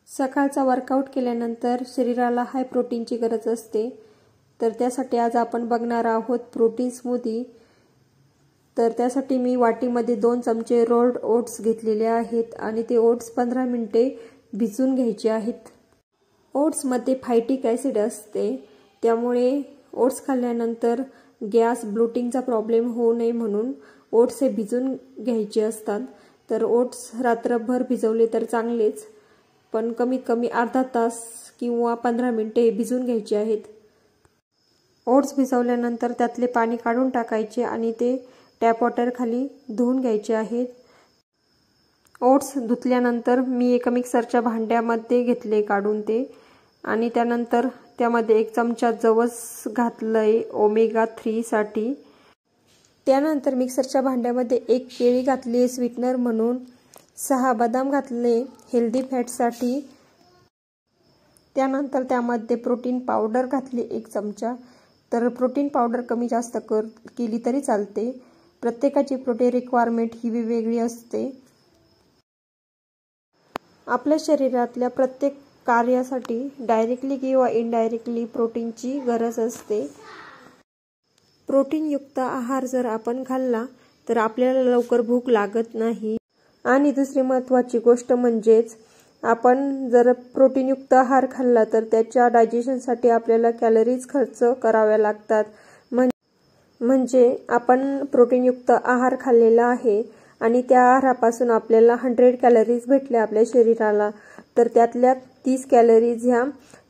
सकाळचा वर्कआउट केल्यानंतर शरीराला हाय प्रोटीनची गरज असते. तर त्यासाठी आज आपण बघणार आहोत प्रोटीन स्मूदी. तर त्यासाठी मी वाटीमध्ये 2 चमचे रोल्ड ओट्स घेतलेले आहेत आणि ते ओट्स 15 मिनिटे भिजवून घ्यायचे आहेत. ओट्समध्ये फायटिक ॲसिड असते, त्यामुळे ओट्स खाल्ल्यानंतर गॅस ब्लोटिंगचा प्रॉब्लेम होऊ नये म्हणून ओट्स हे भिजवून घ्यायचे असतात. तर ओट्स रात्रभर भिजवले तर चांगलेच, पण कमीत कमी अर्धा तास किंवा 15 मिनिटे भिजवून घ्यायचे आहेत. ओट्स भिजवल्यानंतर त्यातले पाणी काढून टाकायचे आणि ते टॅप वॉटर खाली धुवून घ्यायचे आहेत. ओट्स धुतल्यानंतर मी एका मिक्सरच्या भांड्यामध्ये घेतले काढून ते, आणि त्यानंतर त्यामध्ये 1 चमचा जवस घातलंय ओमेगा 3 साठी. त्यानंतर मिक्सरच्या भांड्यामध्ये 1 केळी घातली स्वीटनर म्हणून, 6 बदाम घातले हेल्दी फॅटसाठी. त्यानंतर त्यामध्ये प्रोटीन पावडर घातली 1 चमचा. तर प्रोटीन पावडर कमी जास्त केली तरी चालते. प्रत्येकाची प्रोटीन रिक्वायरमेंट ही वेगवेगळी असते. आपल्या शरीरातल्या प्रत्येक कार्यासाठी डायरेक्टली किंवा इनडायरेक्टली प्रोटीनची गरज असते. प्रोटीनयुक्त आहार जर आपण खाल्ला तर आपल्याला लवकर भूक लागत नाही. आणि दुसरी महत्त्वाची गोष्ट म्हणजेच आपण जर प्रोटीनयुक्त आहार खाल्ला तर त्याच्या डायजेशनसाठी आपल्याला कॅलरीज खर्च कराव्या लागतात. म्हणजे आपण प्रोटीनयुक्त आहार खाल्लेला आहे आणि त्या आहारापासून आपल्याला 100 कॅलरीज भेटल्या आपल्या शरीराला, तर त्यातल्या 30 कॅलरीज ह्या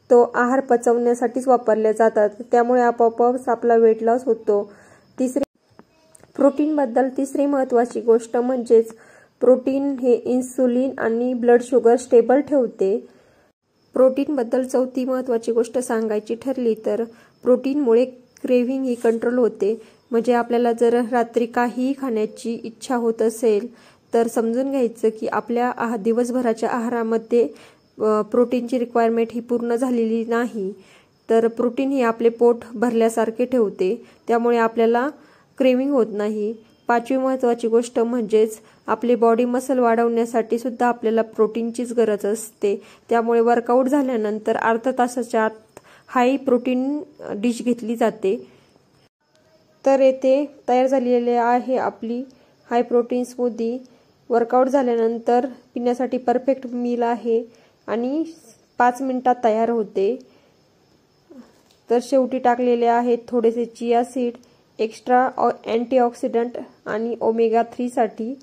तो आहार पचवण्यासाठीच वापरल्या जातात. त्यामुळे आपोआपच आपला वेट लॉस होतो. प्रोटीनबद्दल तिसरी महत्त्वाची गोष्ट म्हणजेच प्रोटीन हे इन्सुलिन आणि ब्लड शुगर स्टेबल ठेवते. प्रोटीनबद्दल चौथी महत्त्वाची गोष्ट सांगायची ठरली तर प्रोटीनमुळे क्रेव्हिंग ही कंट्रोल होते. म्हणजे आपल्याला जर रात्री काहीही खाण्याची इच्छा होत असेल तर समजून घ्यायचं की आपल्या दिवसभराच्या आहारामध्ये प्रोटीनची रिक्वायरमेंट ही पूर्ण झालेली नाही. तर प्रोटीन ही आपले पोट भरल्यासारखे ठेवते, त्यामुळे आपल्याला क्रेव्हिंग होत नाही. 5वी महत्त्वाची गोष्ट म्हणजेच आपली बॉडी मसल वाढवण्यासाठी सुद्धा आपल्याला प्रोटीनचीच गरज असते. त्यामुळे वर्कआउट झाल्यानंतर अर्धा तासाच्या आत हाय प्रोटीन डिश घेतली जाते. तर येथे तयार झालेली आहे आपली हाय प्रोटीन स्मूदी. वर्कआउट झाल्यानंतर पिण्यासाठी परफेक्ट मील आहे आणि 5 मिनिटात तयार होते. तर शेवटी टाकलेले आहेत थोडेसे चिया सीड, एक्स्ट्रा अँटीऑक्सिडंट आणि ओमेगा 3 साठी.